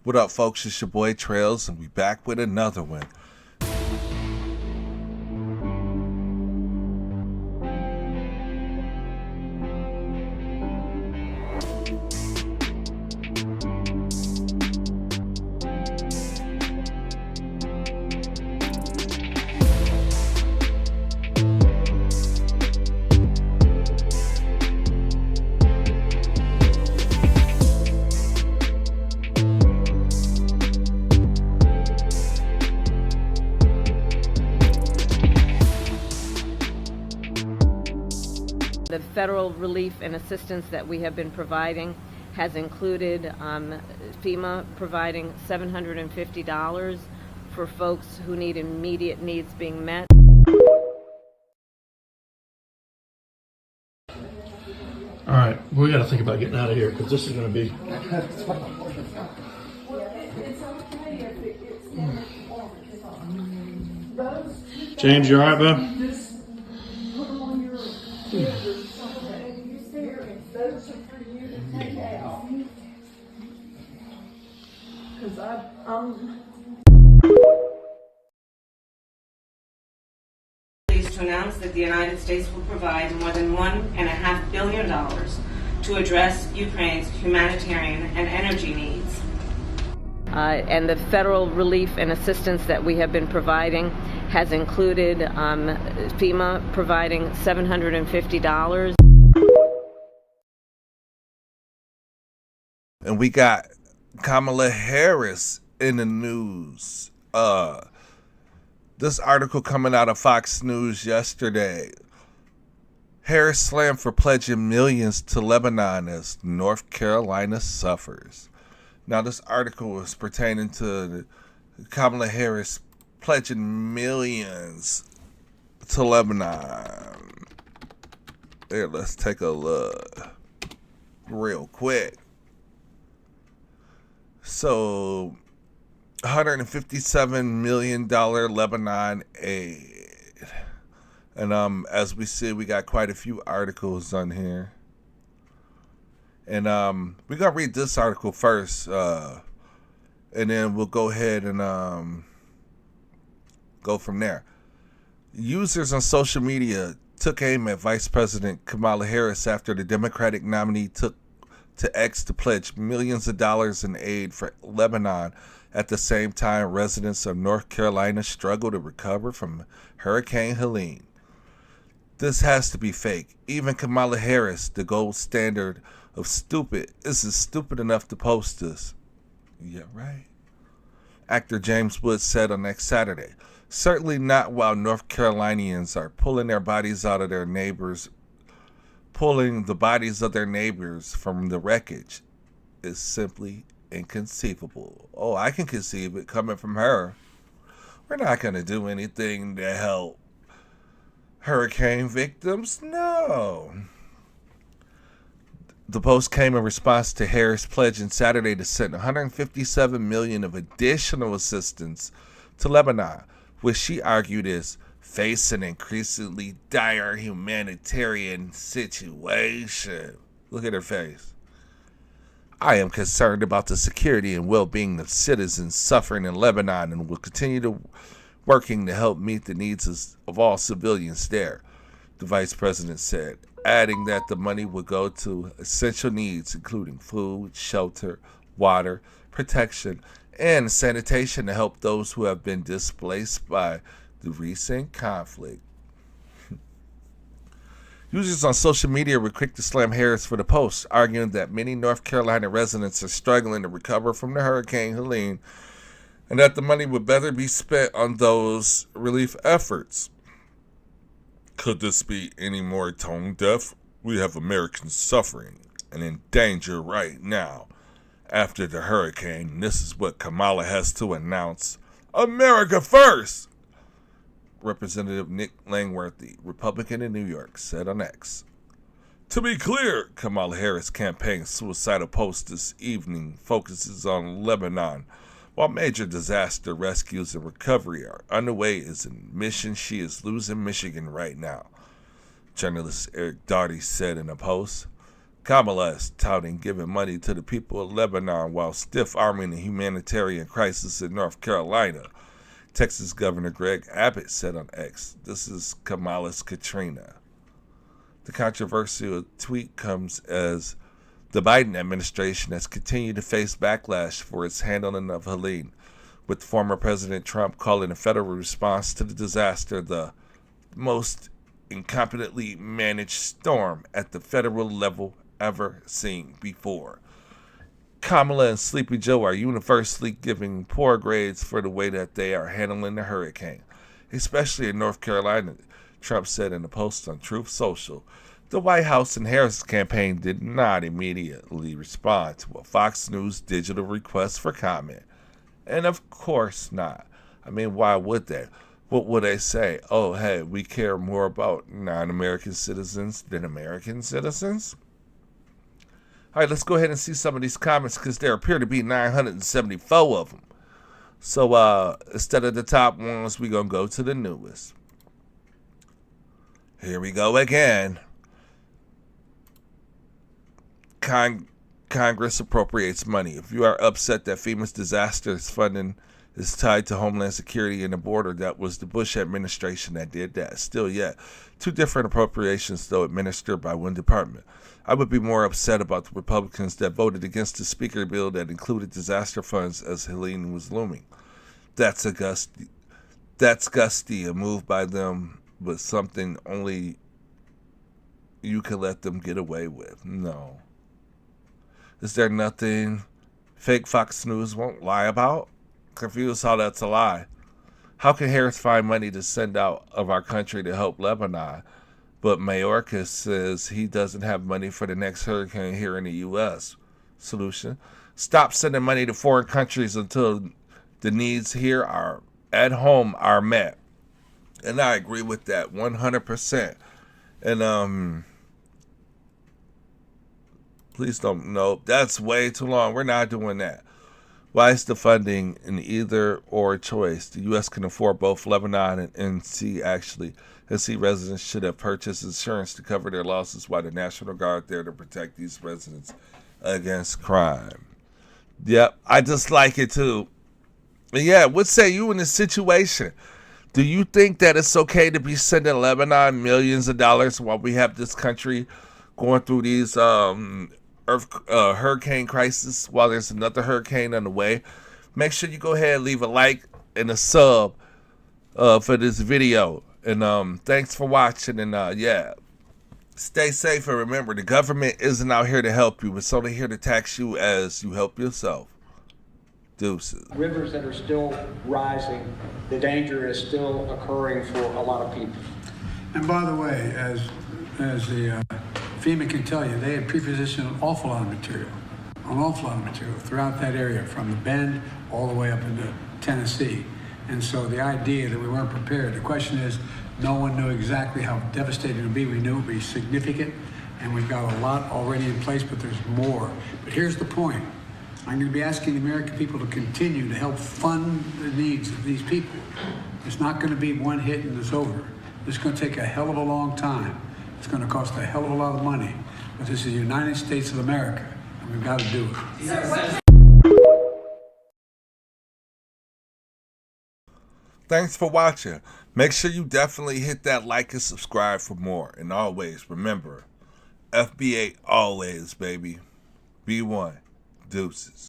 What up, folks? It's your boy Trails, and we back with another one. The federal relief and assistance that we have been providing has included FEMA providing $750 for folks who need immediate needs being met. All right, we got to think about getting out of here because this is going to be. James, you all right, bud? Pleased to announce that the United States will provide more than $1.5 billion to address Ukraine's humanitarian and energy needs. And the federal relief and assistance that we have been providing has included FEMA providing $750. And we got Kamala Harris in the news. This article coming out of Fox News yesterday. Harris slammed for pledging millions to Lebanon as North Carolina suffers. Now, this article is pertaining to Kamala Harris pledging millions to Lebanon. Here, let's take a look real quick. So, $157 million Lebanon aid. And as we see, we got quite a few articles on here. And we're going to read this article first. And then we'll go ahead and go from there. Users on social media took aim at Vice President Kamala Harris after the Democratic nominee took to X to pledge millions of dollars in aid for Lebanon. At the same time, residents of North Carolina struggle to recover from Hurricane Helene. This has to be fake. Even Kamala Harris, the gold standard of stupid, isn't stupid enough to post this. Yeah, right. Actor James Woods said on next Saturday, certainly not while North Carolinians are pulling the bodies of their neighbors from the wreckage is simply inconceivable. Oh, I can conceive it coming from her. We're not going to do anything to help hurricane victims. No. The post came in response to Harris pledging Saturday to send $157 million of additional assistance to Lebanon, which she argued is facing an increasingly dire humanitarian situation. Look at her face. I am concerned about the security and well-being of citizens suffering in Lebanon and will continue to working to help meet the needs of all civilians there, the vice president said, adding that the money would go to essential needs including food, shelter, water, protection, and sanitation to help those who have been displaced by the recent conflict. Users on social media were quick to slam Harris for the post, arguing that many North Carolina residents are struggling to recover from the Hurricane Helene and that the money would better be spent on those relief efforts. Could this be any more tone deaf? We have Americans suffering and in danger right now. After the hurricane, this is what Kamala has to announce. America first! Representative Nick Langworthy, Republican in New York, said on X. To be clear, Kamala Harris' campaign's suicidal post this evening focuses on Lebanon. While major disaster rescues and recovery are underway is a mission she is losing Michigan right now, journalist Eric Daugherty said in a post. Kamala is touting giving money to the people of Lebanon while stiff-arming the humanitarian crisis in North Carolina. Texas Governor Greg Abbott said on X, "This is Kamala's Katrina." The controversial tweet comes as the Biden administration has continued to face backlash for its handling of Helene, with former President Trump calling a federal response to the disaster the most incompetently managed storm at the federal level ever seen before. Kamala and Sleepy Joe are universally giving poor grades for the way that they are handling the hurricane, especially in North Carolina, Trump said in a post on Truth Social. The White House and Harris campaign did not immediately respond to a Fox News digital request for comment. And of course not. I mean, why would they? What would they say? Oh, hey, we care more about non-American citizens than American citizens? All right, let's go ahead and see some of these comments because there appear to be 974 of them. So instead of the top ones, we're going to go to the newest. Here we go again. Congress appropriates money. If you are upset that FEMA's disaster funding is tied to Homeland Security and the border, that was the Bush administration that did that. Still yet, two different appropriations, though administered by one department. I would be more upset about the Republicans that voted against the speaker bill that included disaster funds as Helene was looming. That's gusty, a move by them, but something only you can let them get away with. No. Is there nothing fake Fox News won't lie about? Confused how that's a lie. How can Harris find money to send out of our country to help Lebanon, but Mayorkas says he doesn't have money for the next hurricane here in the U.S.? Solution: stop sending money to foreign countries until the needs here are at home are met. And I agree with that 100%. And please don't, no, that's way too long. We're not doing that. Why is the funding an either or choice? The U.S. can afford both Lebanon and NC actually. NC residents should have purchased insurance to cover their losses while the National Guard there to protect these residents against crime. Yep, I just like it too. And yeah, what say you in this situation? Do you think that it's okay to be sending Lebanon millions of dollars while we have this country going through these hurricane crisis while there's another hurricane on the way? Make sure you go ahead and leave a like and a sub for this video. And thanks for watching. And yeah, stay safe. And remember, the government isn't out here to help you. It's only here to tax you as you help yourself. Deuces. Rivers that are still rising, the danger is still occurring for a lot of people. And by the way, as the FEMA can tell you, they had pre-positioned an awful lot of material throughout that area, from the Bend all the way up into Tennessee. And so the idea that we weren't prepared, the question is, no one knew exactly how devastating it would be. We knew it would be significant, and we've got a lot already in place, but there's more. But here's the point. I'm going to be asking the American people to continue to help fund the needs of these people. It's not going to be one hit and it's over. It's going to take a hell of a long time. It's going to cost a hell of a lot of money. But this is the United States of America, and we've got to do it. Thanks for watching. Make sure you definitely hit that like and subscribe for more. And always remember, FBA always, baby. B1. Deuces.